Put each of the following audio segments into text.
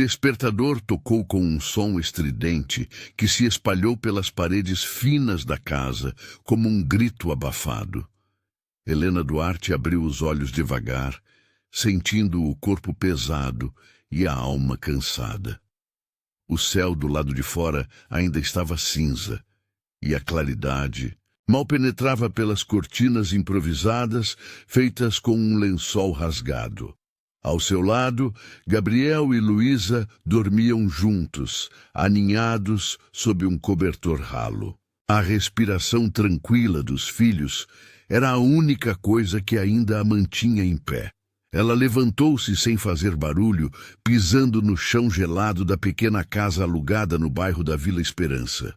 despertador tocou com um som estridente que se espalhou pelas paredes finas da casa como um grito abafado. Helena Duarte abriu os olhos devagar, sentindo o corpo pesado e a alma cansada. O céu do lado de fora ainda estava cinza, e a claridade mal penetrava pelas cortinas improvisadas feitas com um lençol rasgado. Ao seu lado, Gabriel e Luísa dormiam juntos, aninhados sob um cobertor ralo. A respiração tranquila dos filhos era a única coisa que ainda a mantinha em pé. Ela levantou-se sem fazer barulho, pisando no chão gelado da pequena casa alugada no bairro da Vila Esperança.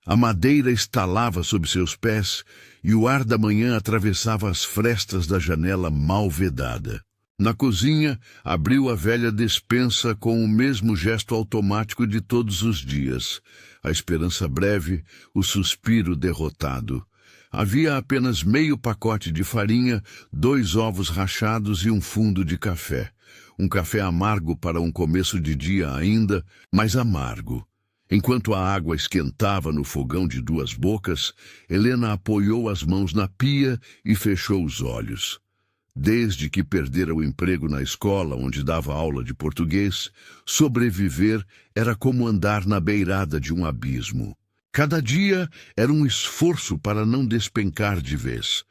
A madeira estalava sob seus pés e o ar da manhã atravessava as frestas da janela mal vedada. Na cozinha, abriu a velha despensa com o mesmo gesto automático de todos os dias. A esperança breve, o suspiro derrotado. Havia apenas meio pacote de farinha, 2 ovos rachados e um fundo de café. Um café amargo para um começo de dia ainda, mas amargo. Enquanto a água esquentava no fogão de 2 bocas, Helena apoiou as mãos na pia e fechou os olhos. Desde que perdera o emprego na escola onde dava aula de português, sobreviver era como andar na beirada de um abismo. Cada dia era um esforço para não despencar de vez.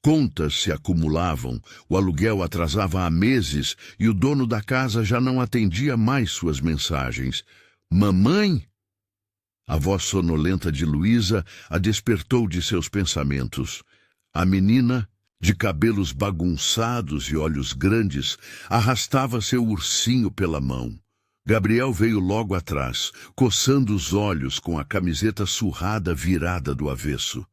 Contas se acumulavam, o aluguel atrasava há meses e o dono da casa já não atendia mais suas mensagens. Mamãe? A voz sonolenta de Luísa a despertou de seus pensamentos. A menina, de cabelos bagunçados e olhos grandes, arrastava seu ursinho pela mão. Gabriel veio logo atrás, coçando os olhos com a camiseta surrada virada do avesso.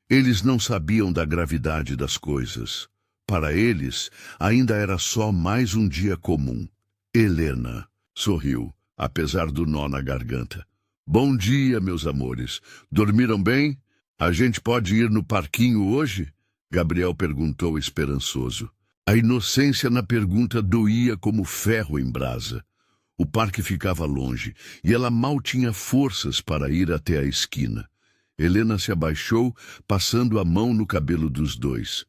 Eles não sabiam da gravidade das coisas. Para eles, ainda era só mais um dia comum. Helena sorriu, apesar do nó na garganta. Bom dia, meus amores. Dormiram bem? A gente pode ir no parquinho hoje? Gabriel perguntou esperançoso. A inocência na pergunta doía como ferro em brasa. O parque ficava longe, e ela mal tinha forças para ir até a esquina. Helena se abaixou, passando a mão no cabelo dos dois.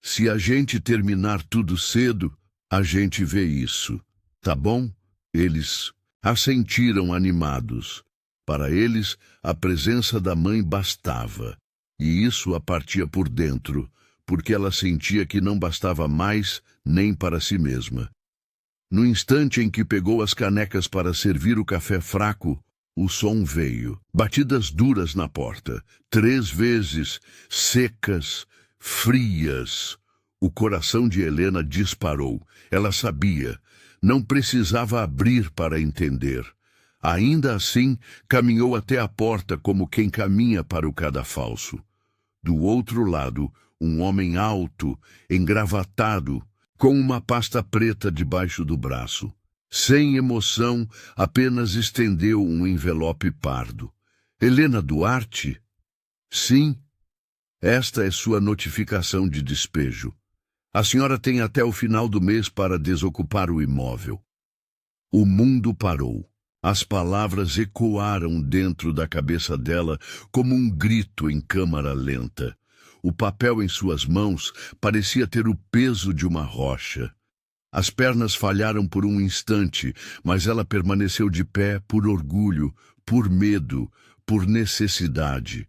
Se a gente terminar tudo cedo, a gente vê isso. Tá bom? Eles assentiram animados. Para eles, a presença da mãe bastava, e isso a partia por dentro, porque ela sentia que não bastava mais nem para si mesma. No instante em que pegou as canecas para servir o café fraco, o som veio. Batidas duras na porta, 3 vezes, secas, frias. O coração de Helena disparou. Ela sabia. Não precisava abrir para entender. Ainda assim, caminhou até a porta como quem caminha para o cadafalso. Do outro lado, um homem alto, engravatado, com uma pasta preta debaixo do braço. Sem emoção, apenas estendeu um envelope pardo. Helena Duarte? Sim. Esta é sua notificação de despejo. A senhora tem até o final do mês para desocupar o imóvel. O mundo parou. As palavras ecoaram dentro da cabeça dela como um grito em câmara lenta. O papel em suas mãos parecia ter o peso de uma rocha. As pernas falharam por um instante, mas ela permaneceu de pé por orgulho, por medo, por necessidade.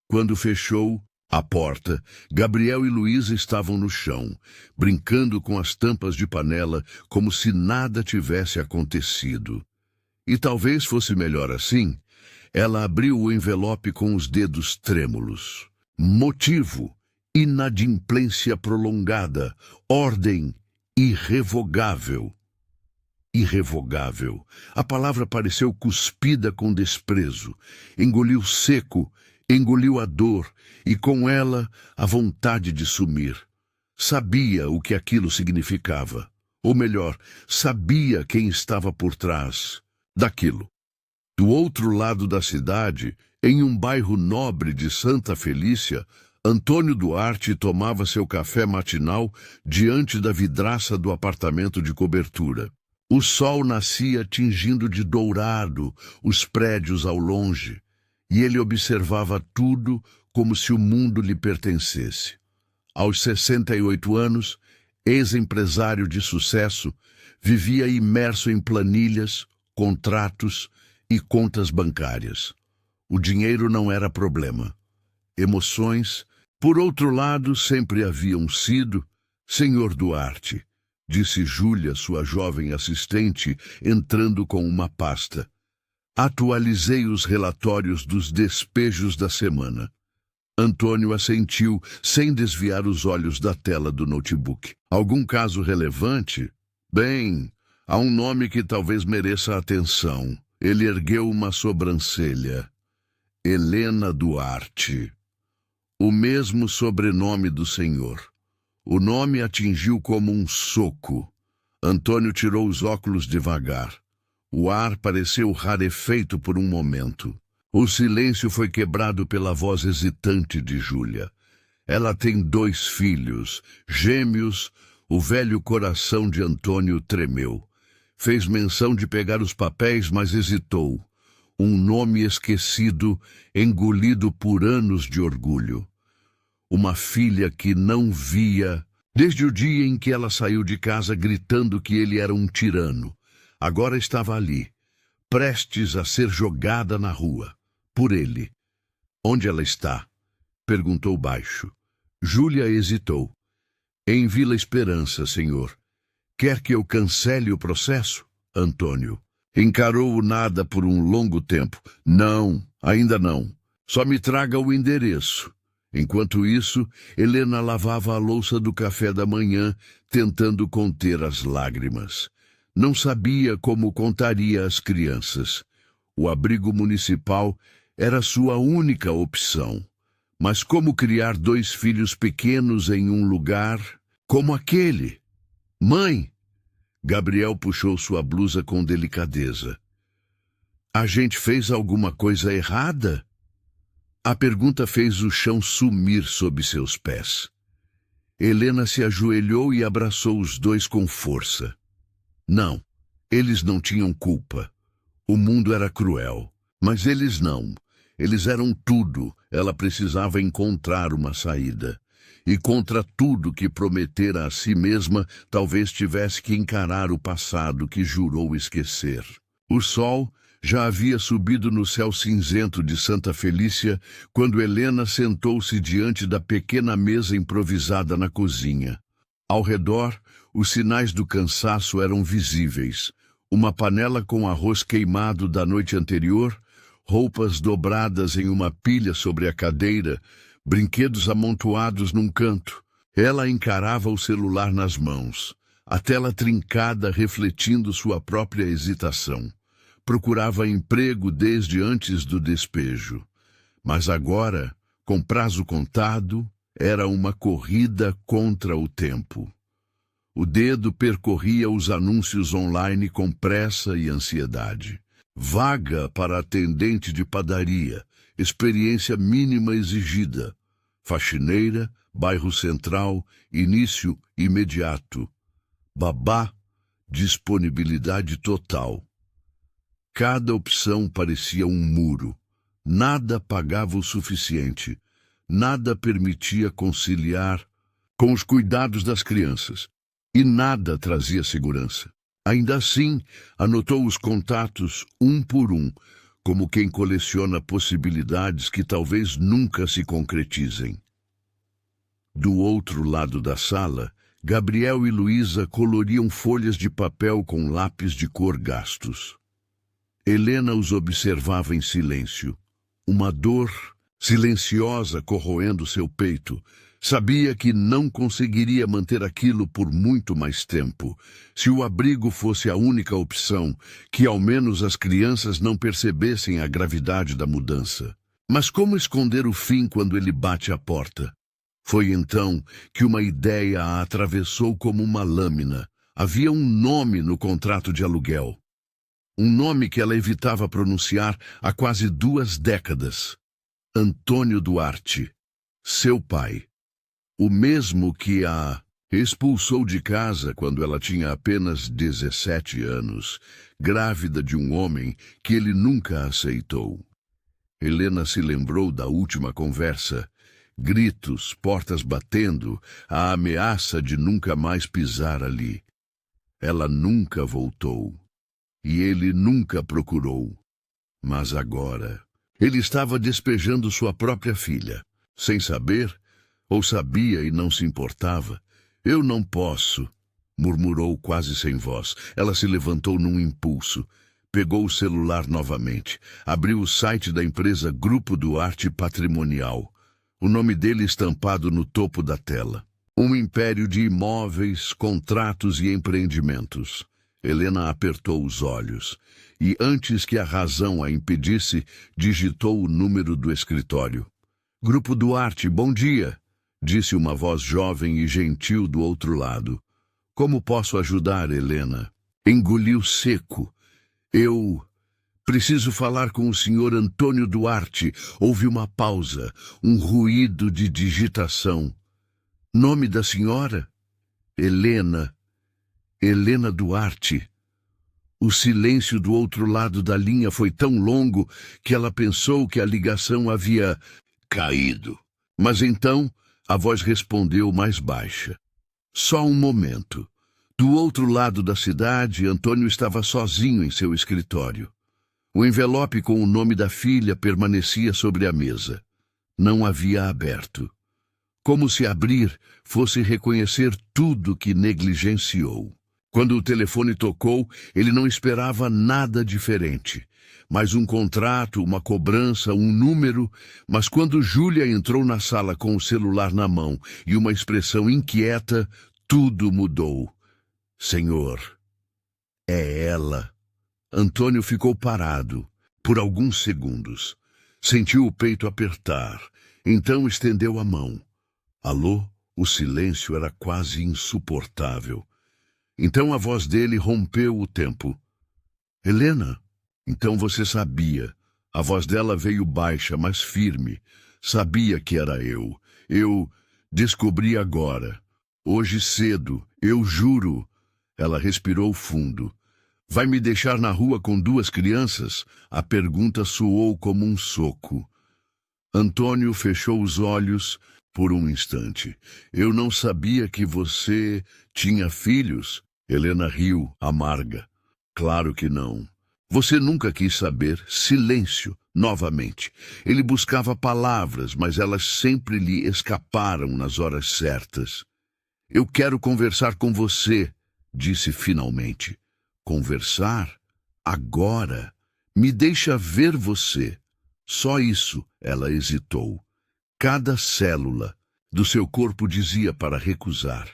Quando fechou a porta, Gabriel e Luísa estavam no chão, brincando com as tampas de panela como se nada tivesse acontecido. E talvez fosse melhor assim. Ela abriu o envelope com os dedos trêmulos. Motivo: inadimplência prolongada. Ordem: irrevogável. Irrevogável. A palavra pareceu cuspida com desprezo. Engoliu seco, engoliu a dor e com ela a vontade de sumir. Sabia o que aquilo significava. Ou melhor, sabia quem estava por trás daquilo. Do outro lado da cidade, em um bairro nobre de Santa Felícia, Antônio Duarte tomava seu café matinal diante da vidraça do apartamento de cobertura. O sol nascia tingindo de dourado os prédios ao longe, e ele observava tudo como se o mundo lhe pertencesse. Aos 68 anos, ex-empresário de sucesso, vivia imerso em planilhas, contratos e contas bancárias. O dinheiro não era problema. Emoções, por outro lado, sempre haviam sido. Senhor Duarte, disse Júlia, sua jovem assistente, entrando com uma pasta. Atualizei os relatórios dos despejos da semana. Antônio assentiu, sem desviar os olhos da tela do notebook. Algum caso relevante? Bem, há um nome que talvez mereça atenção. Ele ergueu uma sobrancelha. Helena Duarte. O mesmo sobrenome do senhor. O nome atingiu como um soco. Antônio tirou os óculos devagar. O ar pareceu rarefeito por um momento. O silêncio foi quebrado pela voz hesitante de Júlia. Ela tem 2 filhos, gêmeos. O velho coração de Antônio tremeu. Fez menção de pegar os papéis, mas hesitou. Um nome esquecido, engolido por anos de orgulho. Uma filha que não via desde o dia em que ela saiu de casa gritando que ele era um tirano. Agora estava ali, prestes a ser jogada na rua, por ele. Onde ela está? Perguntou baixo. Júlia hesitou. Em Vila Esperança, senhor. Quer que eu cancele o processo? Antônio encarou o nada por um longo tempo. Não, ainda não. Só me traga o endereço. Enquanto isso, Helena lavava a louça do café da manhã, tentando conter as lágrimas. Não sabia como contaria às crianças. O abrigo municipal era sua única opção. Mas como criar 2 filhos pequenos em um lugar como aquele? Mãe! Gabriel puxou sua blusa com delicadeza. A gente fez alguma coisa errada? A pergunta fez o chão sumir sob seus pés. Helena se ajoelhou e abraçou os 2 com força. Não, eles não tinham culpa. O mundo era cruel, mas eles não. Eles eram tudo. Ela precisava encontrar uma saída. E contra tudo que prometera a si mesma, talvez tivesse que encarar o passado que jurou esquecer. O sol já havia subido no céu cinzento de Santa Felícia quando Helena sentou-se diante da pequena mesa improvisada na cozinha. Ao redor, os sinais do cansaço eram visíveis. Uma panela com arroz queimado da noite anterior, roupas dobradas em uma pilha sobre a cadeira, brinquedos amontoados num canto. Ela encarava o celular nas mãos, a tela trincada refletindo sua própria hesitação. Procurava emprego desde antes do despejo. Mas agora, com prazo contado, era uma corrida contra o tempo. O dedo percorria os anúncios online com pressa e ansiedade. Vaga para atendente de padaria, experiência mínima exigida. Faxineira, bairro Central, início imediato. Babá, disponibilidade total. Cada opção parecia um muro. Nada pagava o suficiente. Nada permitia conciliar com os cuidados das crianças. E nada trazia segurança. Ainda assim, anotou os contatos um por um, como quem coleciona possibilidades que talvez nunca se concretizem. Do outro lado da sala, Gabriel e Luísa coloriam folhas de papel com lápis de cor gastos. Helena os observava em silêncio. Uma dor silenciosa corroendo seu peito. Sabia que não conseguiria manter aquilo por muito mais tempo. Se o abrigo fosse a única opção, que ao menos as crianças não percebessem a gravidade da mudança. Mas como esconder o fim quando ele bate à porta? Foi então que uma ideia a atravessou como uma lâmina. Havia um nome no contrato de aluguel. Um nome que ela evitava pronunciar há quase 2 décadas. Antônio Duarte, seu pai. O mesmo que a Expulsou de casa quando ela tinha apenas 17 anos, grávida de um homem que ele nunca aceitou. Helena se lembrou da última conversa. Gritos, portas batendo, a ameaça de nunca mais pisar ali. Ela nunca voltou. E ele nunca procurou. Mas agora, ele estava despejando sua própria filha. Sem saber, ou sabia e não se importava. Eu não posso, murmurou quase sem voz. Ela se levantou num impulso. Pegou o celular novamente. Abriu o site da empresa Grupo Duarte Patrimonial. O nome dele estampado no topo da tela. Um império de imóveis, contratos e empreendimentos. Helena apertou os olhos. E antes que a razão a impedisse, digitou o número do escritório. Grupo Duarte, bom dia, disse uma voz jovem e gentil do outro lado. Como posso ajudar, Helena? Engoliu seco. Eu preciso falar com o senhor Antônio Duarte. Houve uma pausa, um ruído de digitação. Nome da senhora? Helena. Helena Duarte. O silêncio do outro lado da linha foi tão longo que ela pensou que a ligação havia caído. Mas então a voz respondeu mais baixa. Só um momento. Do outro lado da cidade, Antônio estava sozinho em seu escritório. O envelope com o nome da filha permanecia sobre a mesa. Não havia aberto. Como se abrir fosse reconhecer tudo que negligenciou. Quando o telefone tocou, ele não esperava nada diferente. Mais um contrato, uma cobrança, um número, mas quando Júlia entrou na sala com o celular na mão e uma expressão inquieta, tudo mudou. Senhor, é ela. Antônio ficou parado, por alguns segundos. Sentiu o peito apertar, então estendeu a mão. Alô? O silêncio era quase insuportável. Então a voz dele rompeu o tempo. Helena? Então você sabia. A voz dela veio baixa, mas firme. Sabia que era eu. Eu descobri agora. Hoje cedo, eu juro. Ela respirou fundo. Vai me deixar na rua com 2 crianças? A pergunta soou como um soco. Antônio fechou os olhos por um instante. Eu não sabia que você tinha filhos? Helena riu, amarga. Claro que não. Você nunca quis saber. Silêncio, novamente. Ele buscava palavras, mas elas sempre lhe escaparam nas horas certas. Eu quero conversar com você, disse finalmente. Conversar? Agora? Me deixa ver você. Só isso, ela hesitou. Cada célula do seu corpo dizia para recusar,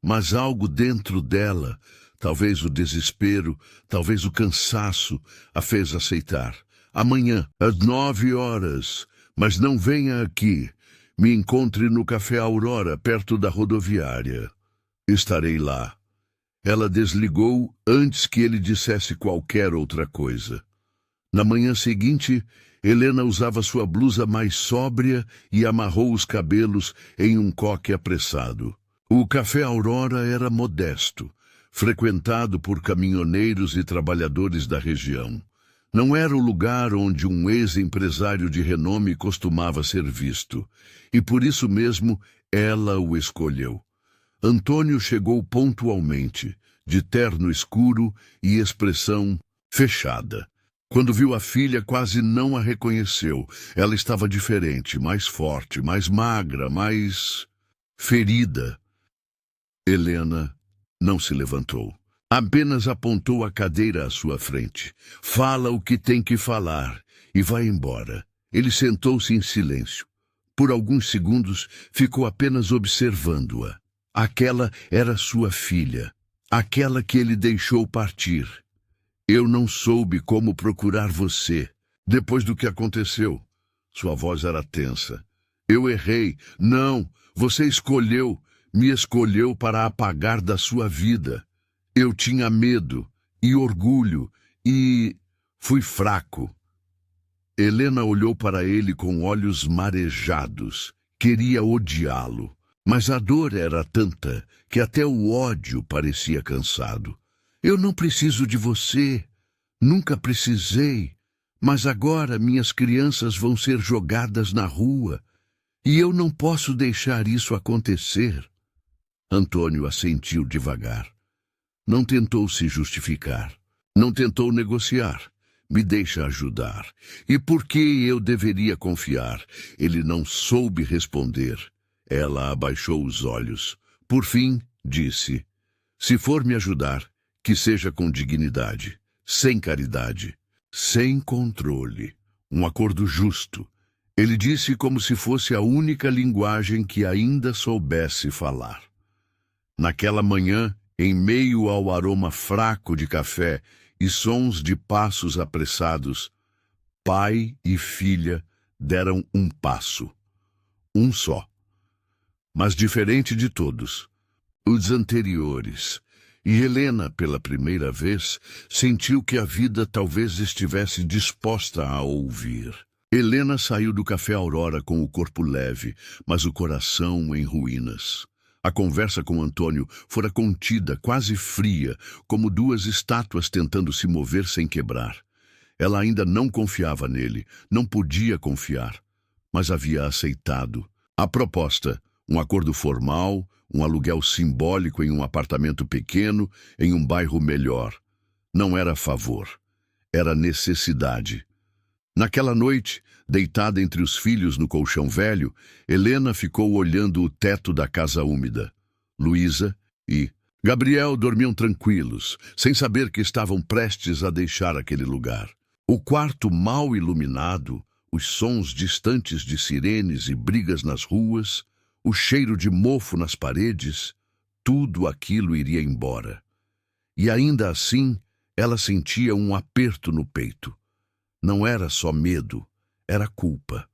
mas algo dentro dela, talvez o desespero, talvez o cansaço, a fez aceitar. Amanhã, às 9 horas, mas não venha aqui. Me encontre no Café Aurora, perto da rodoviária. Estarei lá. Ela desligou antes que ele dissesse qualquer outra coisa. Na manhã seguinte, Helena usava sua blusa mais sóbria e amarrou os cabelos em um coque apressado. O Café Aurora era modesto, frequentado por caminhoneiros e trabalhadores da região. Não era o lugar onde um ex-empresário de renome costumava ser visto, e por isso mesmo ela o escolheu. Antônio chegou pontualmente, de terno escuro e expressão fechada. Quando viu a filha, quase não a reconheceu. Ela estava diferente, mais forte, mais magra, mais ferida. Helena não se levantou. Apenas apontou a cadeira à sua frente. Fala o que tem que falar e vai embora. Ele sentou-se em silêncio. Por alguns segundos ficou apenas observando-a. Aquela era sua filha, aquela que ele deixou partir. Eu não soube como procurar você, depois do que aconteceu. Sua voz era tensa. Eu errei. Não, você escolheu, me escolheu para apagar da sua vida. Eu tinha medo e orgulho e fui fraco. Helena olhou para ele com olhos marejados. Queria odiá-lo. Mas a dor era tanta que até o ódio parecia cansado. Eu não preciso de você, nunca precisei, mas agora minhas crianças vão ser jogadas na rua e eu não posso deixar isso acontecer. Antônio assentiu devagar. Não tentou se justificar, não tentou negociar. Me deixa ajudar. E por que eu deveria confiar? Ele não soube responder. Ela abaixou os olhos. Por fim, disse: se for me ajudar, que seja com dignidade, sem caridade, sem controle. Um acordo justo. Ele disse como se fosse a única linguagem que ainda soubesse falar. Naquela manhã, em meio ao aroma fraco de café e sons de passos apressados, pai e filha deram um passo. Um só. Mas diferente de todos, os anteriores. E Helena, pela primeira vez, sentiu que a vida talvez estivesse disposta a ouvir. Helena saiu do Café Aurora com o corpo leve, mas o coração em ruínas. A conversa com Antônio fora contida, quase fria, como duas estátuas tentando se mover sem quebrar. Ela ainda não confiava nele, não podia confiar, mas havia aceitado. A proposta, um acordo formal, um aluguel simbólico em um apartamento pequeno, em um bairro melhor. Não era favor, era necessidade. Naquela noite, deitada entre os filhos no colchão velho, Helena ficou olhando o teto da casa úmida. Luísa e Gabriel dormiam tranquilos, sem saber que estavam prestes a deixar aquele lugar. O quarto mal iluminado, os sons distantes de sirenes e brigas nas ruas, o cheiro de mofo nas paredes, tudo aquilo iria embora. E ainda assim, ela sentia um aperto no peito. Não era só medo, era culpa.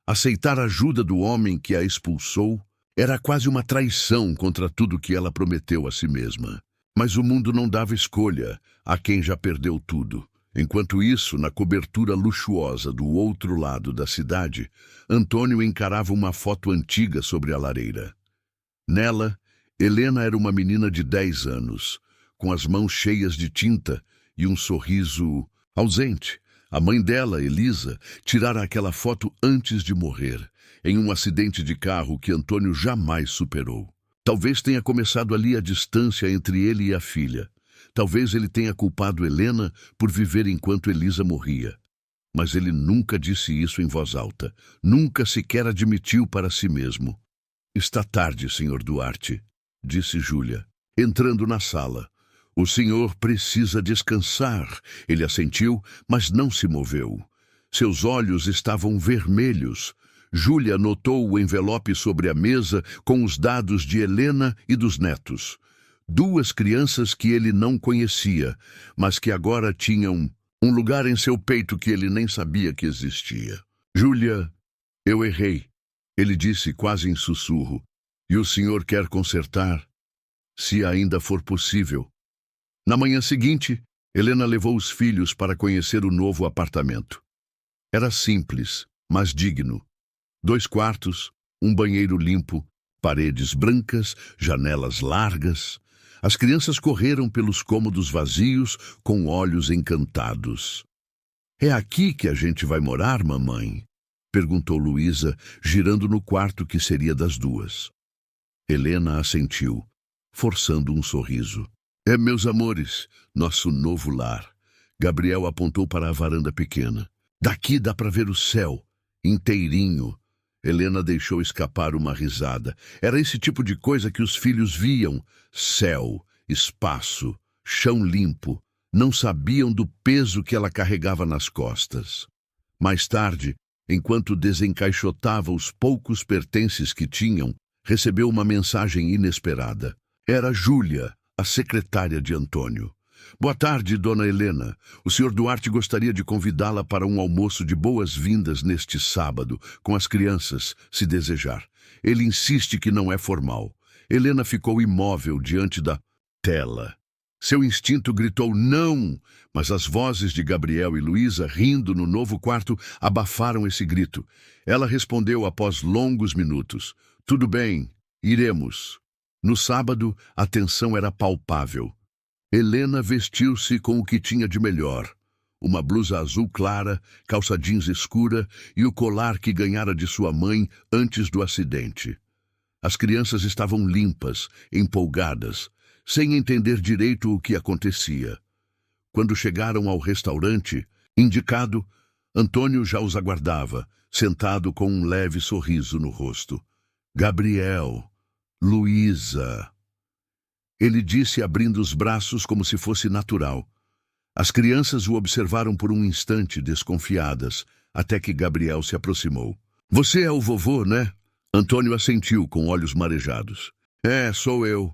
Aceitar a ajuda do homem que a expulsou era quase uma traição contra tudo que ela prometeu a si mesma. Mas o mundo não dava escolha a quem já perdeu tudo. Enquanto isso, na cobertura luxuosa do outro lado da cidade, Antônio encarava uma foto antiga sobre a lareira. Nela, Helena era uma menina de 10 anos, com as mãos cheias de tinta e um sorriso ausente. A mãe dela, Elisa, tirara aquela foto antes de morrer, em um acidente de carro que Antônio jamais superou. Talvez tenha começado ali a distância entre ele e a filha. Talvez ele tenha culpado Helena por viver enquanto Elisa morria. Mas ele nunca disse isso em voz alta, nunca sequer admitiu para si mesmo. Está tarde, Sr. Duarte, disse Júlia, entrando na sala. O senhor precisa descansar. Ele assentiu, mas não se moveu. Seus olhos estavam vermelhos. Júlia notou o envelope sobre a mesa com os dados de Helena e dos netos. 2 crianças que ele não conhecia, mas que agora tinham um lugar em seu peito que ele nem sabia que existia. Júlia, eu errei, ele disse quase em sussurro. E o senhor quer consertar? Se ainda for possível. Na manhã seguinte, Helena levou os filhos para conhecer o novo apartamento. Era simples, mas digno. 2 quartos, um banheiro limpo, paredes brancas, janelas largas. As crianças correram pelos cômodos vazios com olhos encantados. É aqui que a gente vai morar, mamãe? Perguntou Luísa, girando no quarto que seria das 2. Helena assentiu, forçando um sorriso. É, meus amores, nosso novo lar. Gabriel apontou para a varanda pequena. Daqui dá para ver o céu, inteirinho. Helena deixou escapar uma risada. Era esse tipo de coisa que os filhos viam. Céu, espaço, chão limpo. Não sabiam do peso que ela carregava nas costas. Mais tarde, enquanto desencaixotava os poucos pertences que tinham, recebeu uma mensagem inesperada. Era Júlia, a secretária de Antônio. Boa tarde, dona Helena. O Sr. Duarte gostaria de convidá-la para um almoço de boas-vindas neste sábado, com as crianças, se desejar. Ele insiste que não é formal. Helena ficou imóvel diante da tela. Seu instinto gritou não, mas as vozes de Gabriel e Luísa, rindo no novo quarto, abafaram esse grito. Ela respondeu após longos minutos. Tudo bem, Iremos. No sábado, a tensão era palpável. Helena vestiu-se com o que tinha de melhor. Uma blusa azul clara, calça jeans escura e o colar que ganhara de sua mãe antes do acidente. As crianças estavam limpas, empolgadas, sem entender direito o que acontecia. Quando chegaram ao restaurante, indicado, Antônio já os aguardava, sentado com um leve sorriso no rosto. Gabriel, Luísa. Ele disse abrindo os braços como se fosse natural. As crianças o observaram por um instante, desconfiadas, até que Gabriel se aproximou. Você é o vovô, né? Antônio assentiu com olhos marejados. É, sou eu.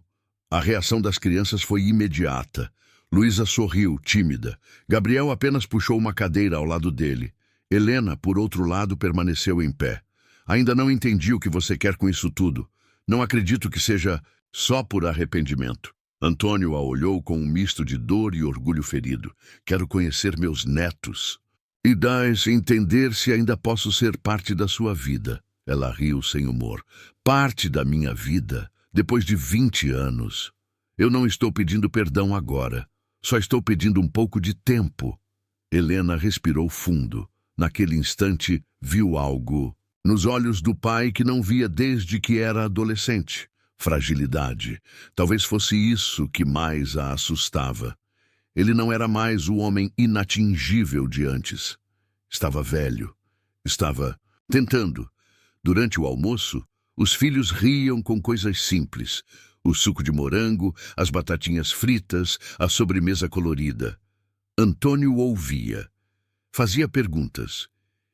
A reação das crianças foi imediata. Luísa sorriu, tímida. Gabriel apenas puxou uma cadeira ao lado dele. Helena, por outro lado, permaneceu em pé. Ainda não entendi o que você quer com isso tudo. Não acredito que seja só por arrependimento. Antônio a olhou com um misto de dor e orgulho ferido. Quero conhecer meus netos. E dá-se entender se ainda posso ser parte da sua vida. Ela riu sem humor. Parte da minha vida, depois de 20 anos. Eu não estou pedindo perdão agora. Só estou pedindo um pouco de tempo. Helena respirou fundo. Naquele instante, viu algo nos olhos do pai que não via desde que era adolescente. Fragilidade. Talvez fosse isso que mais a assustava. Ele não era mais o homem inatingível de antes. Estava velho. Estava tentando. Durante o almoço, os filhos riam com coisas simples. O suco de morango, as batatinhas fritas, a sobremesa colorida. Antônio ouvia. Fazia perguntas.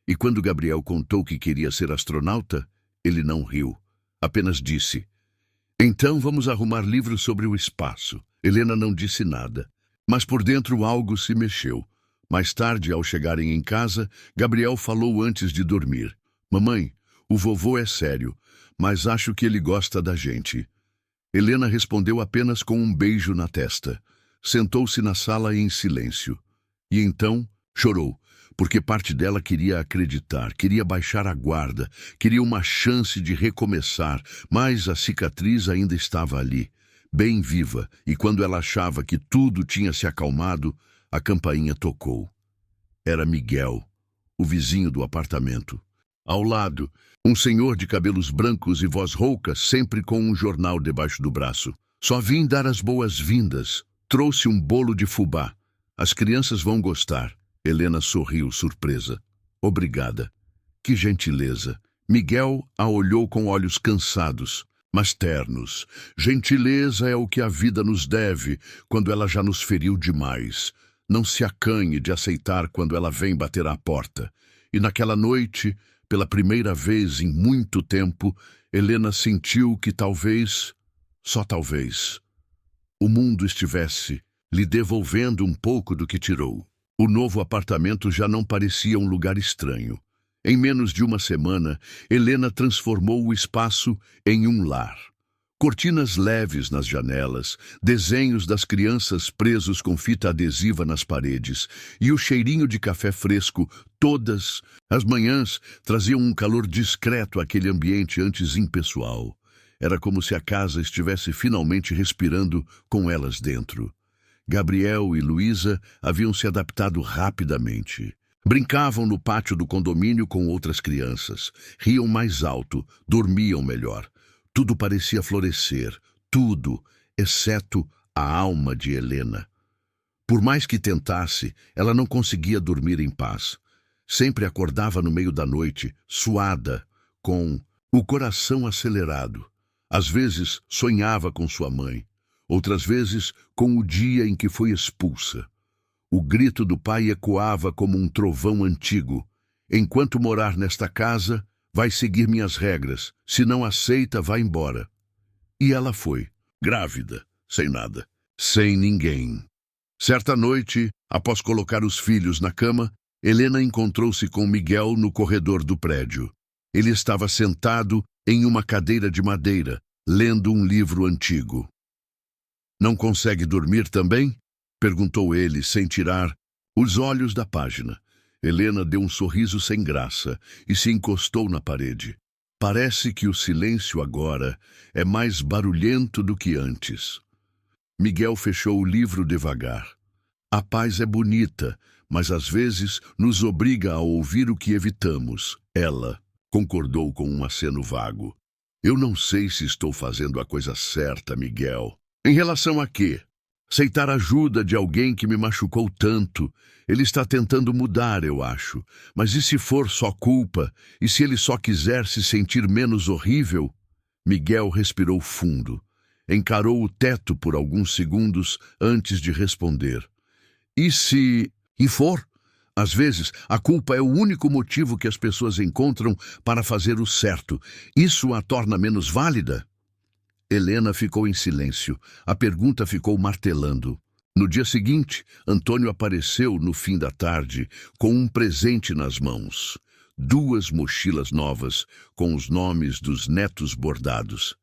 E quando Gabriel contou que queria ser astronauta, ele não riu. Apenas disse: então vamos arrumar livros sobre o espaço. Helena não disse nada. Mas por dentro algo se mexeu. Mais tarde, ao chegarem em casa, Gabriel falou antes de dormir. Mamãe, o vovô é sério, mas acho que ele gosta da gente. Helena respondeu apenas com um beijo na testa. Sentou-se na sala em silêncio. E então chorou, porque parte dela queria acreditar, queria baixar a guarda, queria uma chance de recomeçar, mas a cicatriz ainda estava ali, bem viva, e quando ela achava que tudo tinha se acalmado, a campainha tocou. Era Miguel, o vizinho do apartamento. Ao lado, um senhor de cabelos brancos e voz rouca, sempre com um jornal debaixo do braço. Só vim dar as boas-vindas. Trouxe um bolo de fubá. As crianças vão gostar. Helena sorriu, surpresa. Obrigada. Que gentileza. Miguel a olhou com olhos cansados, mas ternos. Gentileza é o que a vida nos deve quando ela já nos feriu demais. Não se acanhe de aceitar quando ela vem bater à porta. E naquela noite, pela primeira vez em muito tempo, Helena sentiu que talvez, só talvez, o mundo estivesse lhe devolvendo um pouco do que tirou. O novo apartamento já não parecia um lugar estranho. Em menos de uma semana, Helena transformou o espaço em um lar. Cortinas leves nas janelas, desenhos das crianças presos com fita adesiva nas paredes e o cheirinho de café fresco, todas as manhãs, traziam um calor discreto àquele ambiente antes impessoal. Era como se a casa estivesse finalmente respirando com elas dentro. Gabriel e Luísa haviam se adaptado rapidamente. Brincavam no pátio do condomínio com outras crianças, riam mais alto, dormiam melhor. Tudo parecia florescer, tudo, exceto a alma de Helena. Por mais que tentasse, ela não conseguia dormir em paz. Sempre acordava no meio da noite, suada, com o coração acelerado. Às vezes sonhava com sua mãe, outras vezes com o dia em que foi expulsa. O grito do pai ecoava como um trovão antigo. Enquanto morar nesta casa, vai seguir minhas regras. Se não aceita, vai embora. E ela foi, grávida, sem nada, sem ninguém. Certa noite, após colocar os filhos na cama, Helena encontrou-se com Miguel no corredor do prédio. Ele estava sentado em uma cadeira de madeira, lendo um livro antigo. Não consegue dormir também? Perguntou ele, sem tirar os olhos da página. Helena deu um sorriso sem graça e se encostou na parede. Parece que o silêncio agora é mais barulhento do que antes. Miguel fechou o livro devagar. A paz é bonita, mas às vezes nos obriga a ouvir o que evitamos. Ela concordou com um aceno vago. Eu não sei se estou fazendo a coisa certa, Miguel. Em relação a quê? Aceitar ajuda de alguém que me machucou tanto. Ele está tentando mudar, eu acho. Mas e se for só culpa? E se ele só quiser se sentir menos horrível? Miguel respirou fundo. Encarou o teto por alguns segundos antes de responder. E se... E for? Às vezes, a culpa é o único motivo que as pessoas encontram para fazer o certo. Isso a torna menos válida? Helena ficou em silêncio. A pergunta ficou martelando. No dia seguinte, Antônio apareceu no fim da tarde com um presente nas mãos. 2 mochilas novas com os nomes dos netos bordados.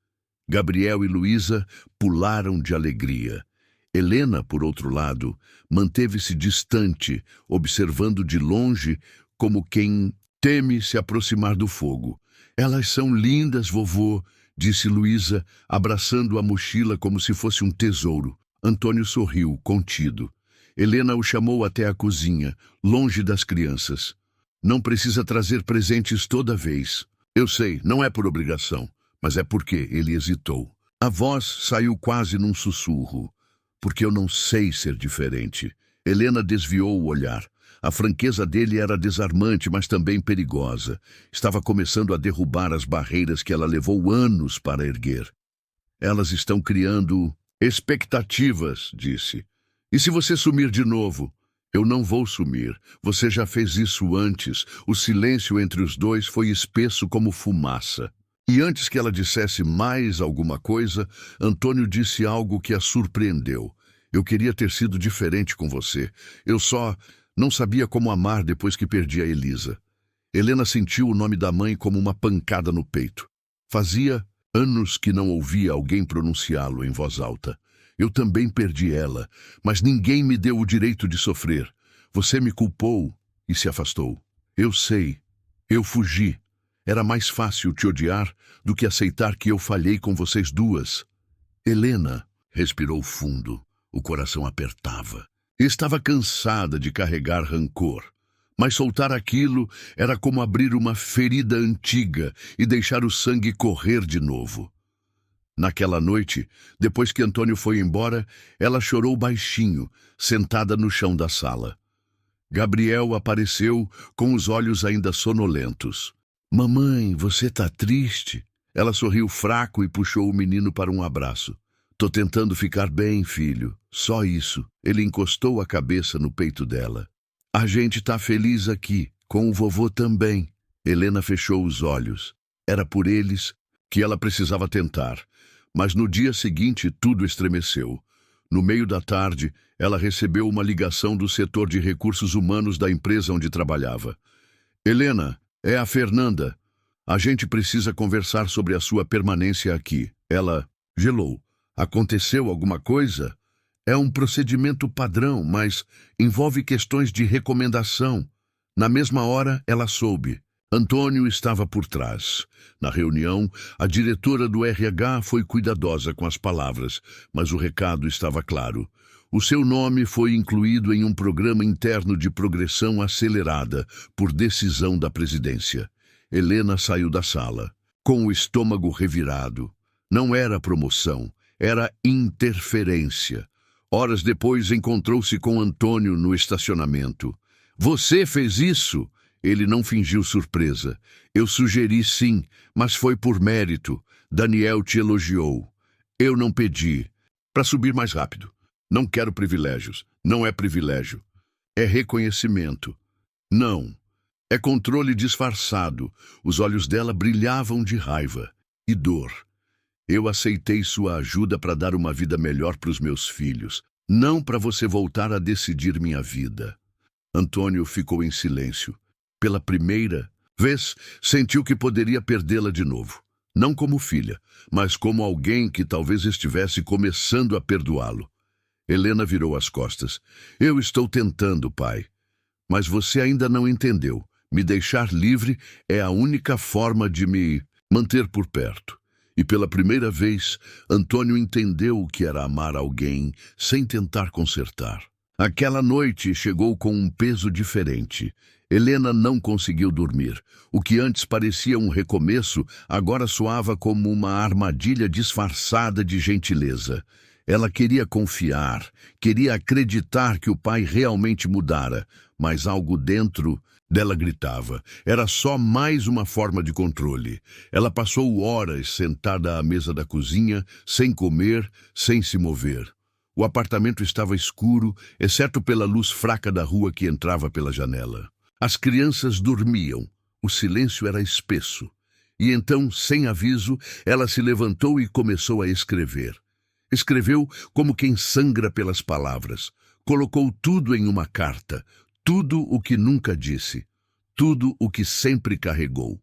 Gabriel e Luísa pularam de alegria. Helena, por outro lado, manteve-se distante, observando de longe como quem teme se aproximar do fogo. Elas são lindas, vovô, disse Luísa, abraçando a mochila como se fosse um tesouro. Antônio sorriu, contido. Helena o chamou até a cozinha, longe das crianças. Não precisa trazer presentes toda vez. Eu sei, não é por obrigação, mas é porque ele hesitou. A voz saiu quase num sussurro. Porque eu não sei ser diferente. Helena desviou o olhar. A franqueza dele era desarmante, mas também perigosa. Estava começando a derrubar as barreiras que ela levou anos para erguer. Elas estão criando expectativas, disse. E se você sumir de novo? Eu não vou sumir. Você já fez isso antes. O silêncio entre os dois foi espesso como fumaça. E antes que ela dissesse mais alguma coisa, Antônio disse algo que a surpreendeu. Eu queria ter sido diferente com você. Eu só não sabia como amar depois que perdi a Elisa. Helena sentiu o nome da mãe como uma pancada no peito. Fazia anos que não ouvia alguém pronunciá-lo em voz alta. Eu também perdi ela, mas ninguém me deu o direito de sofrer. Você me culpou e se afastou. Eu sei. Eu fugi. Era mais fácil te odiar do que aceitar que eu falhei com vocês duas. Helena respirou fundo. O coração apertava. Estava cansada de carregar rancor. Mas soltar aquilo era como abrir uma ferida antiga e deixar o sangue correr de novo. Naquela noite, depois que Antônio foi embora, ela chorou baixinho, sentada no chão da sala. Gabriel apareceu com os olhos ainda sonolentos. Mamãe, você tá triste? Ela sorriu fraco e puxou o menino para um abraço. Tô tentando ficar bem, filho. Só isso. Ele encostou a cabeça no peito dela. A gente tá feliz aqui, com o vovô também. Helena fechou os olhos. Era por eles que ela precisava tentar. Mas no dia seguinte tudo estremeceu. No meio da tarde, ela recebeu uma ligação do setor de recursos humanos da empresa onde trabalhava. Helena, é a Fernanda. A gente precisa conversar sobre a sua permanência aqui. Ela gelou. Aconteceu alguma coisa? É um procedimento padrão, mas envolve questões de recomendação. Na mesma hora, ela soube. Antônio estava por trás. Na reunião, a diretora do RH foi cuidadosa com as palavras, mas o recado estava claro. O seu nome foi incluído em um programa interno de progressão acelerada, por decisão da presidência. Helena saiu da sala, com o estômago revirado. Não era promoção, era interferência. Horas depois encontrou-se com Antônio no estacionamento. Você fez isso? Ele não fingiu surpresa. Eu sugeri sim, mas foi por mérito. Daniel te elogiou. Eu não pedi. Para subir mais rápido. Não quero privilégios. Não é privilégio. É reconhecimento. Não. É controle disfarçado. Os olhos dela brilhavam de raiva e dor. Eu aceitei sua ajuda para dar uma vida melhor para os meus filhos, não para você voltar a decidir minha vida. Antônio ficou em silêncio. Pela primeira vez, sentiu que poderia perdê-la de novo. Não como filha, mas como alguém que talvez estivesse começando a perdoá-lo. Helena virou as costas. Eu estou tentando, pai. Mas você ainda não entendeu. Me deixar livre é a única forma de me manter por perto. E pela primeira vez, Antônio entendeu o que era amar alguém sem tentar consertar. Aquela noite chegou com um peso diferente. Helena não conseguiu dormir. O que antes parecia um recomeço, agora soava como uma armadilha disfarçada de gentileza. Ela queria confiar, queria acreditar que o pai realmente mudara, mas algo dentro dela gritava. Era só mais uma forma de controle. Ela passou horas sentada à mesa da cozinha, sem comer, sem se mover. O apartamento estava escuro, exceto pela luz fraca da rua que entrava pela janela. As crianças dormiam. O silêncio era espesso. E então, sem aviso, ela se levantou e começou a escrever. Escreveu como quem sangra pelas palavras. Colocou tudo em uma carta. Tudo o que nunca disse, tudo o que sempre carregou.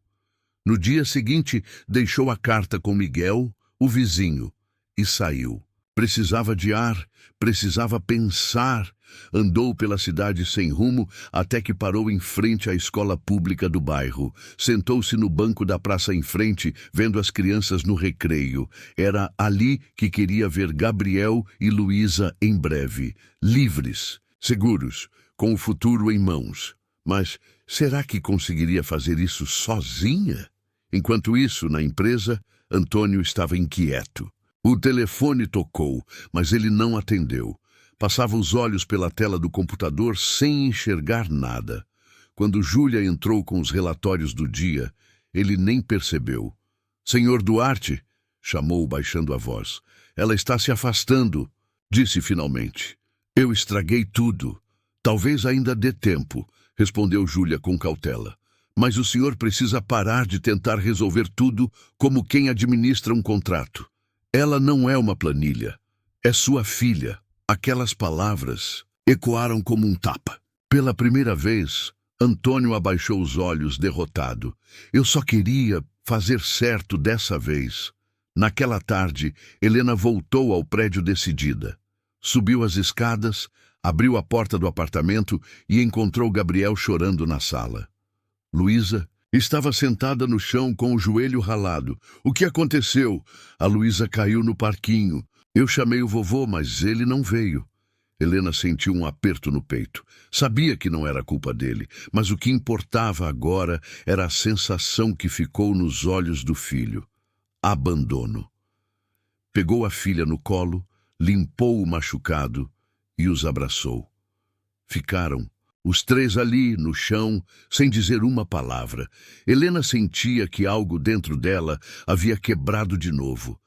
No dia seguinte, deixou a carta com Miguel, o vizinho, e saiu. Precisava de ar, precisava pensar. Andou pela cidade sem rumo até que parou em frente à escola pública do bairro. Sentou-se no banco da praça em frente, vendo as crianças no recreio. Era ali que queria ver Gabriel e Luísa em breve, livres, seguros, com o futuro em mãos. Mas será que conseguiria fazer isso sozinha? Enquanto isso, na empresa, Antônio estava inquieto. O telefone tocou, mas ele não atendeu. Passava os olhos pela tela do computador sem enxergar nada. Quando Júlia entrou com os relatórios do dia, ele nem percebeu. "Senhor Duarte", chamou, baixando a voz. "Ela está se afastando", disse finalmente. "Eu estraguei tudo. Talvez ainda dê tempo", respondeu Júlia com cautela. "Mas o senhor precisa parar de tentar resolver tudo como quem administra um contrato. Ela não é uma planilha. É sua filha." Aquelas palavras ecoaram como um tapa. Pela primeira vez, Antônio abaixou os olhos, derrotado. Eu só queria fazer certo dessa vez. Naquela tarde, Helena voltou ao prédio decidida. Subiu as escadas, abriu a porta do apartamento e encontrou Gabriel chorando na sala. Luísa estava sentada no chão com o joelho ralado. "O que aconteceu?" "A Luísa caiu no parquinho. Eu chamei o vovô, mas ele não veio." Helena sentiu um aperto no peito. Sabia que não era culpa dele, mas o que importava agora era a sensação que ficou nos olhos do filho. Abandono. Pegou a filha no colo, limpou o machucado e os abraçou. Ficaram, os três ali, no chão, sem dizer uma palavra. Helena sentia que algo dentro dela havia quebrado de novo.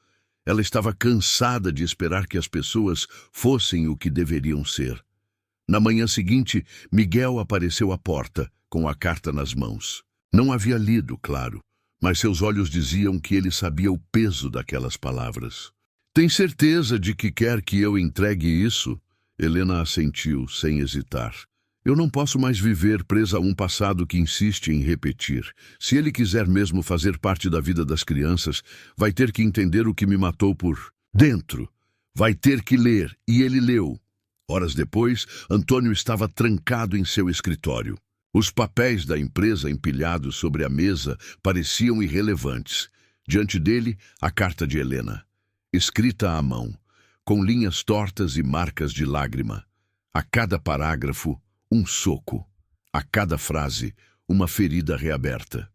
Ela estava cansada de esperar que as pessoas fossem o que deveriam ser. Na manhã seguinte, Miguel apareceu à porta, com a carta nas mãos. Não havia lido, claro, mas seus olhos diziam que ele sabia o peso daquelas palavras. "Tem certeza de que quer que eu entregue isso?" Helena assentiu, sem hesitar. "Eu não posso mais viver presa a um passado que insiste em repetir. Se ele quiser mesmo fazer parte da vida das crianças, vai ter que entender o que me matou por dentro. Vai ter que ler." E ele leu. Horas depois, Antônio estava trancado em seu escritório. Os papéis da empresa empilhados sobre a mesa pareciam irrelevantes. Diante dele, a carta de Helena, escrita à mão, com linhas tortas e marcas de lágrima. A cada parágrafo, um soco. A cada frase, uma ferida reaberta.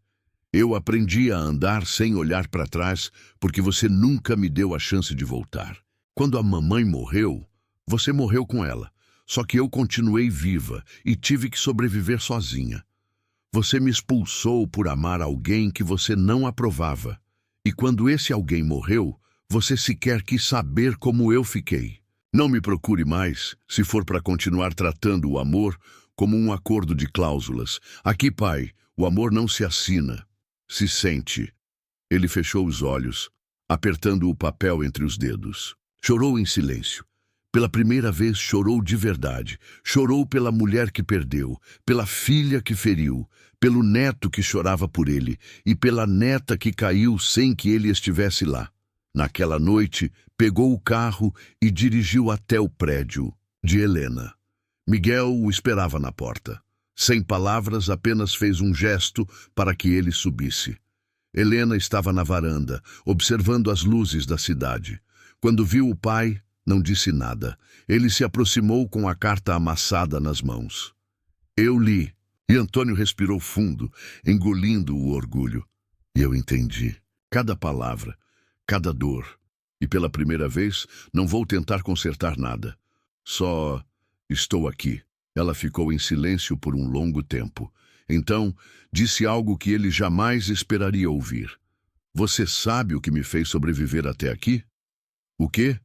"Eu aprendi a andar sem olhar para trás porque você nunca me deu a chance de voltar. Quando a mamãe morreu, você morreu com ela. Só que eu continuei viva e tive que sobreviver sozinha. Você me expulsou por amar alguém que você não aprovava. E quando esse alguém morreu, você sequer quis saber como eu fiquei. Não me procure mais, se for para continuar tratando o amor como um acordo de cláusulas. Aqui, pai, o amor não se assina, se sente." Ele fechou os olhos, apertando o papel entre os dedos. Chorou em silêncio. Pela primeira vez chorou de verdade. Chorou pela mulher que perdeu, pela filha que feriu, pelo neto que chorava por ele e pela neta que caiu sem que ele estivesse lá. Naquela noite, pegou o carro e dirigiu até o prédio de Helena. Miguel o esperava na porta. Sem palavras, apenas fez um gesto para que ele subisse. Helena estava na varanda, observando as luzes da cidade. Quando viu o pai, não disse nada. Ele se aproximou com a carta amassada nas mãos. Eu li, e Antônio respirou fundo, engolindo o orgulho. E eu entendi. Cada palavra, cada dor. E pela primeira vez, não vou tentar consertar nada. Só estou aqui. Ela ficou em silêncio por um longo tempo. Então, disse algo que ele jamais esperaria ouvir. Você sabe o que me fez sobreviver até aqui? O quê?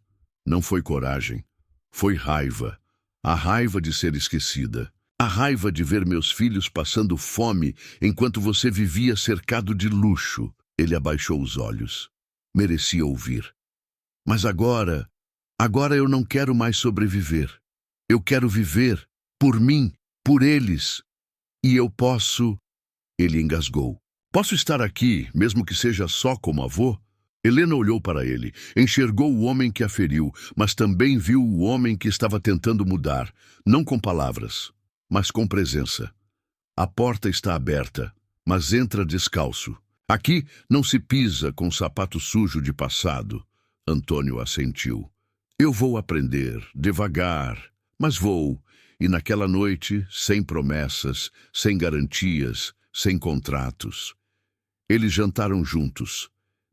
Não foi coragem. Foi raiva. A raiva de ser esquecida. A raiva de ver meus filhos passando fome enquanto você vivia cercado de luxo. Ele abaixou os olhos. Merecia ouvir. Mas agora eu não quero mais sobreviver. Eu quero viver, por mim, por eles. E eu posso... Ele engasgou. Posso estar aqui, mesmo que seja só como avô? Helena olhou para ele, enxergou o homem que a feriu, mas também viu o homem que estava tentando mudar, não com palavras, mas com presença. A porta está aberta, mas entra descalço. Aqui não se pisa com sapato sujo de passado. Antônio assentiu. Eu vou aprender, devagar, mas vou. E naquela noite, sem promessas, sem garantias, sem contratos. Eles jantaram juntos.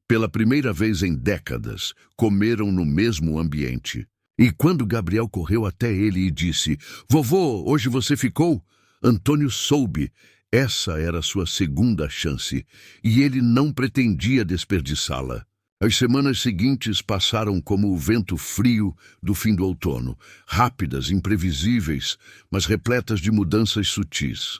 Pela primeira vez em décadas, comeram no mesmo ambiente. E quando Gabriel correu até ele e disse, Vovô, hoje você ficou? Antônio soube. Essa era sua segunda chance, e ele não pretendia desperdiçá-la. As semanas seguintes passaram como o vento frio do fim do outono, rápidas, imprevisíveis, mas repletas de mudanças sutis.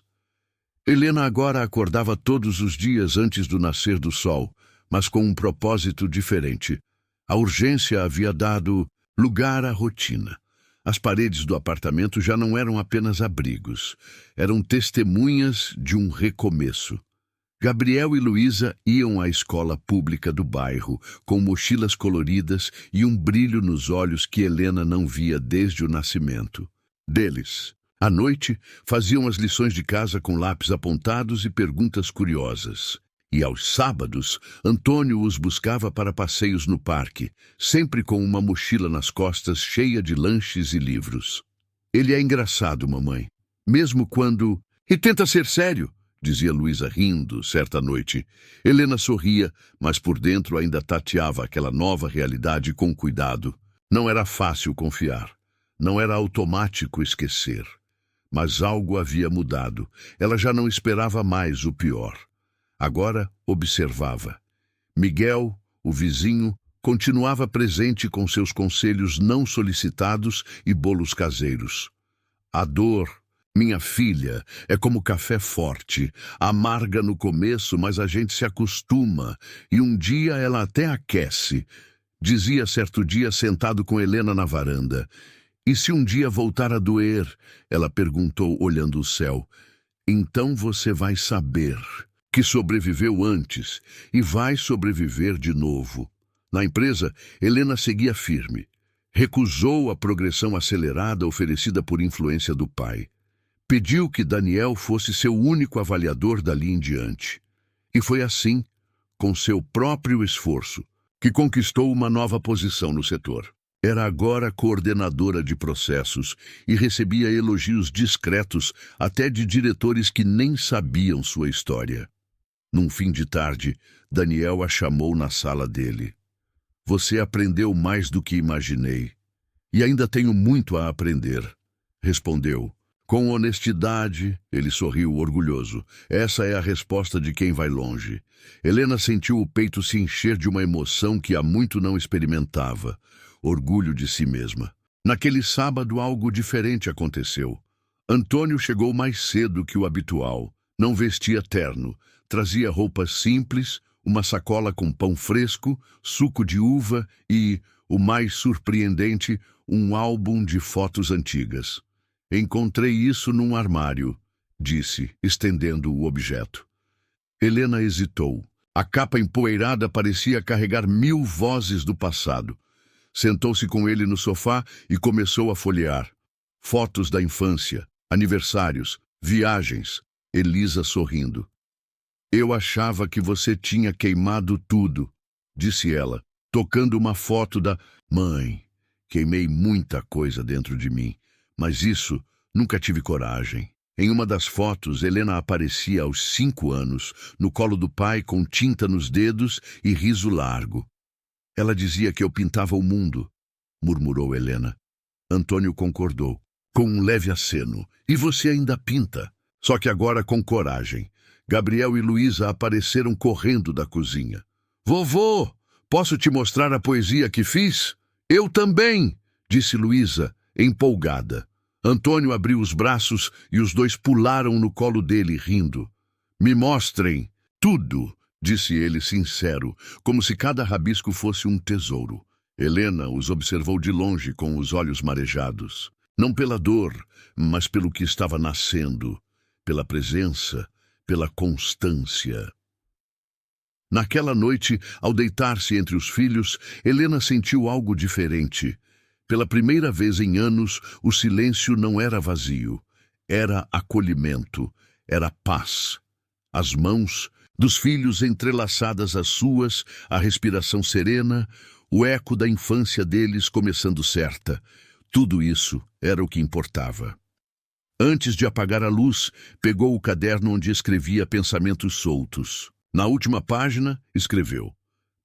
Helena agora acordava todos os dias antes do nascer do sol, mas com um propósito diferente. A urgência havia dado lugar à rotina. As paredes do apartamento já não eram apenas abrigos, eram testemunhas de um recomeço. Gabriel e Luísa iam à escola pública do bairro, com mochilas coloridas e um brilho nos olhos que Helena não via desde o nascimento deles. À noite, faziam as lições de casa com lápis apontados e perguntas curiosas. E aos sábados, Antônio os buscava para passeios no parque, sempre com uma mochila nas costas cheia de lanches e livros. Ele é engraçado, mamãe. Mesmo quando... E tenta ser sério, dizia Luísa rindo, certa noite. Helena sorria, mas por dentro ainda tateava aquela nova realidade com cuidado. Não era fácil confiar. Não era automático esquecer. Mas algo havia mudado. Ela já não esperava mais o pior. Agora observava. Miguel, o vizinho, continuava presente com seus conselhos não solicitados e bolos caseiros. A dor, minha filha, é como café forte, amarga no começo, mas a gente se acostuma, e um dia ela até aquece, dizia certo dia sentado com Helena na varanda. E se um dia voltar a doer? Ela perguntou olhando o céu. Então você vai saber que sobreviveu antes e vai sobreviver de novo. Na empresa, Helena seguia firme. Recusou a progressão acelerada oferecida por influência do pai. Pediu que Daniel fosse seu único avaliador dali em diante. E foi assim, com seu próprio esforço, que conquistou uma nova posição no setor. Era agora coordenadora de processos e recebia elogios discretos até de diretores que nem sabiam sua história. Num fim de tarde, Daniel a chamou na sala dele. Você aprendeu mais do que imaginei. E ainda tenho muito a aprender, respondeu. Com honestidade, ele sorriu orgulhoso. Essa é a resposta de quem vai longe. Helena sentiu o peito se encher de uma emoção que há muito não experimentava. Orgulho de si mesma. Naquele sábado, algo diferente aconteceu. Antônio chegou mais cedo que o habitual. Não vestia terno. Trazia roupas simples, uma sacola com pão fresco, suco de uva e, o mais surpreendente, um álbum de fotos antigas. Encontrei isso num armário, disse, estendendo o objeto. Helena hesitou. A capa empoeirada parecia carregar 1000 vozes do passado. Sentou-se com ele no sofá e começou a folhear. Fotos da infância, aniversários, viagens. Elisa sorrindo. Eu achava que você tinha queimado tudo, disse ela, tocando uma foto da mãe. Queimei muita coisa dentro de mim, mas isso nunca tive coragem. Em uma das fotos, Helena aparecia aos 5 anos, no colo do pai com tinta nos dedos e riso largo. Ela dizia que eu pintava o mundo, murmurou Helena. Antônio concordou, com um leve aceno. E você ainda pinta, só que agora com coragem. Gabriel e Luísa apareceram correndo da cozinha. Vovô, posso te mostrar a poesia que fiz? Eu também, disse Luísa, empolgada. Antônio abriu os braços e os dois pularam no colo dele, rindo. Me mostrem tudo, disse ele sincero, como se cada rabisco fosse um tesouro. Helena os observou de longe com os olhos marejados. Não pela dor, mas pelo que estava nascendo, pela presença, pela constância. Naquela noite, ao deitar-se entre os filhos, Helena sentiu algo diferente. Pela primeira vez em anos, o silêncio não era vazio. Era acolhimento, era paz. As mãos dos filhos entrelaçadas às suas, a respiração serena, o eco da infância deles começando certa. Tudo isso era o que importava. Antes de apagar a luz, pegou o caderno onde escrevia pensamentos soltos. Na última página, escreveu: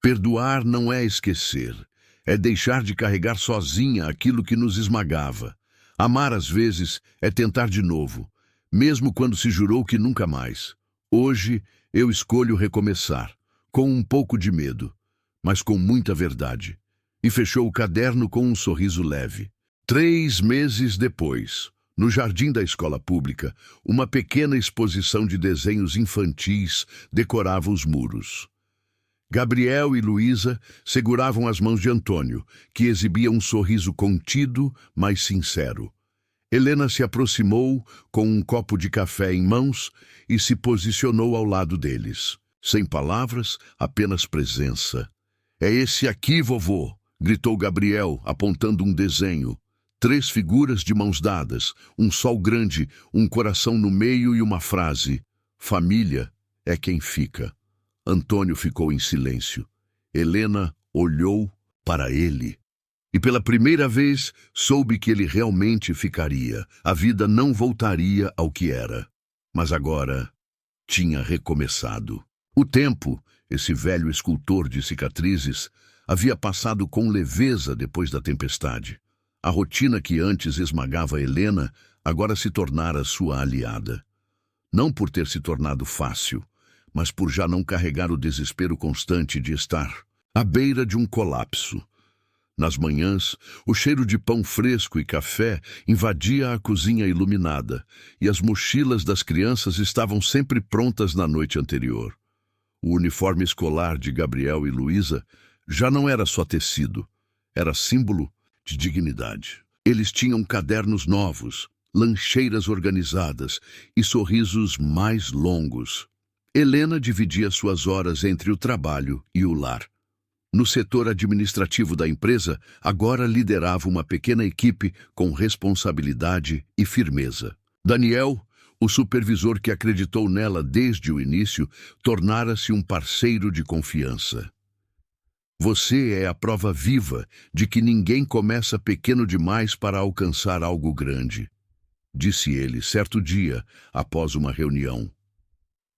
perdoar não é esquecer. É deixar de carregar sozinha aquilo que nos esmagava. Amar, às vezes, é tentar de novo, mesmo quando se jurou que nunca mais. Hoje, eu escolho recomeçar, com um pouco de medo, mas com muita verdade. E fechou o caderno com um sorriso leve. 3 meses depois, no jardim da escola pública, uma pequena exposição de desenhos infantis decorava os muros. Gabriel e Luísa seguravam as mãos de Antônio, que exibia um sorriso contido, mas sincero. Helena se aproximou com um copo de café em mãos e se posicionou ao lado deles. Sem palavras, apenas presença. É esse aqui, vovô, gritou Gabriel, apontando um desenho. 3 figuras de mãos dadas, um sol grande, um coração no meio e uma frase: família é quem fica. Antônio ficou em silêncio. Helena olhou para ele. E pela primeira vez soube que ele realmente ficaria. A vida não voltaria ao que era. Mas agora tinha recomeçado. O tempo, esse velho escultor de cicatrizes, havia passado com leveza depois da tempestade. A rotina que antes esmagava Helena agora se tornara sua aliada. Não por ter se tornado fácil, mas por já não carregar o desespero constante de estar à beira de um colapso. Nas manhãs, o cheiro de pão fresco e café invadia a cozinha iluminada, e as mochilas das crianças estavam sempre prontas na noite anterior. O uniforme escolar de Gabriel e Luísa já não era só tecido, era símbolo de dignidade. Eles tinham cadernos novos, lancheiras organizadas e sorrisos mais longos. Helena dividia suas horas entre o trabalho e o lar. No setor administrativo da empresa, agora liderava uma pequena equipe com responsabilidade e firmeza. Daniel, o supervisor que acreditou nela desde o início, tornara-se um parceiro de confiança. Você é a prova viva de que ninguém começa pequeno demais para alcançar algo grande, disse ele certo dia, após uma reunião.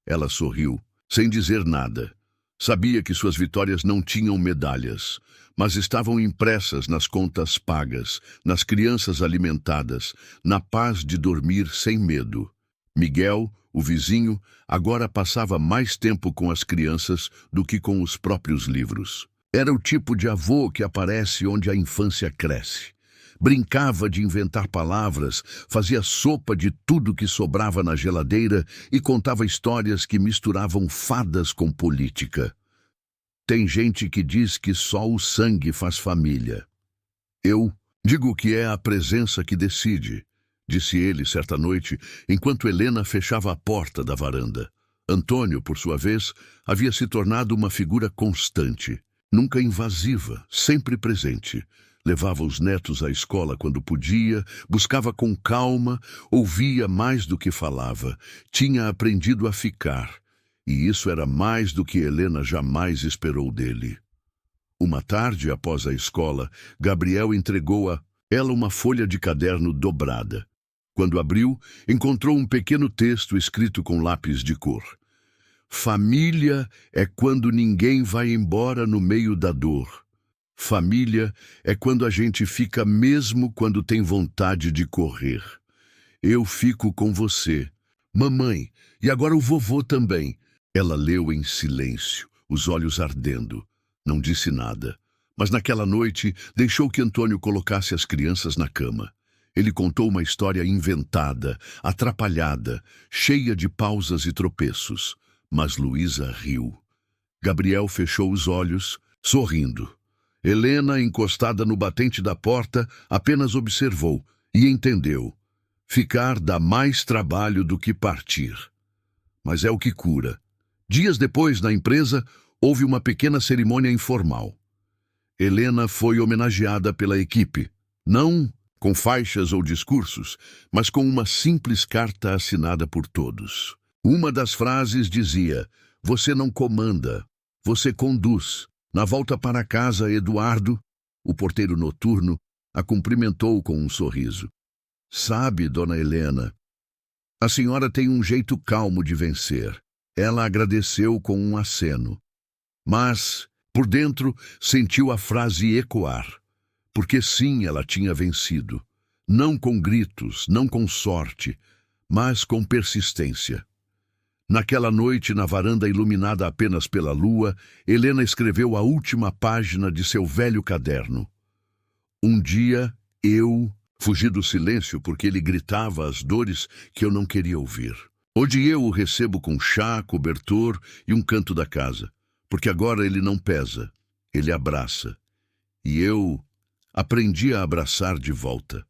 Ela sorriu, sem dizer nada. Sabia que suas vitórias não tinham medalhas, mas estavam impressas nas contas pagas, nas crianças alimentadas, na paz de dormir sem medo. Miguel, o vizinho, agora passava mais tempo com as crianças do que com os próprios livros. Era o tipo de avô que aparece onde a infância cresce. Brincava de inventar palavras, fazia sopa de tudo que sobrava na geladeira e contava histórias que misturavam fadas com política. Tem gente que diz que só o sangue faz família. Eu digo que é a presença que decide, disse ele certa noite, enquanto Helena fechava a porta da varanda. Antônio, por sua vez, havia se tornado uma figura constante, nunca invasiva, sempre presente. Levava os netos à escola quando podia, buscava com calma, ouvia mais do que falava. Tinha aprendido a ficar, E isso era mais do que Helena jamais esperou dele. Uma tarde, após a escola, Gabriel entregou a ela uma folha de caderno dobrada. Quando abriu, encontrou um pequeno texto escrito com lápis de cor. Família é quando ninguém vai embora no meio da dor. Família é quando a gente fica mesmo quando tem vontade de correr. Eu fico com você. Mamãe, e agora o vovô também. Ela leu em silêncio, os olhos ardendo. Não disse nada, mas naquela noite deixou que Antônio colocasse as crianças na cama. Ele contou uma história inventada, atrapalhada, cheia de pausas e tropeços. Mas Luísa riu. Gabriel fechou os olhos, sorrindo. Helena, encostada no batente da porta, apenas observou e entendeu. Ficar dá mais trabalho do que partir. Mas é o que cura. Dias depois, na empresa, houve uma pequena cerimônia informal. Helena foi homenageada pela equipe, não com faixas ou discursos, mas com uma simples carta assinada por todos. Uma das frases dizia: "Você não comanda, você conduz." Na volta para casa, Eduardo, o porteiro noturno, a cumprimentou com um sorriso. "Sabe, dona Helena, a senhora tem um jeito calmo de vencer." Ela agradeceu com um aceno. Mas, por dentro, sentiu a frase ecoar. Porque sim, ela tinha vencido. Não com gritos, não com sorte, mas com persistência. Naquela noite, na varanda iluminada apenas pela lua, Helena escreveu a última página de seu velho caderno. Um dia, eu fugi do silêncio porque ele gritava as dores que eu não queria ouvir. Hoje eu o recebo com chá, cobertor e um canto da casa, porque agora ele não pesa, ele abraça. E eu aprendi a abraçar de volta.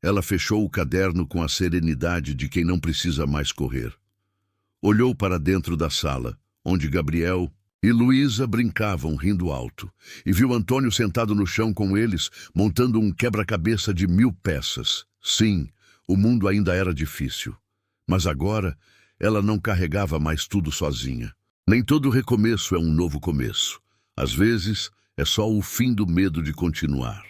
Ela fechou o caderno com a serenidade de quem não precisa mais correr. Olhou para dentro da sala, onde Gabriel e Luísa brincavam rindo alto, e viu Antônio sentado no chão com eles, montando um quebra-cabeça de 1000 peças. Sim, o mundo ainda era difícil. Mas agora, ela não carregava mais tudo sozinha. Nem todo recomeço é um novo começo. Às vezes, é só o fim do medo de continuar.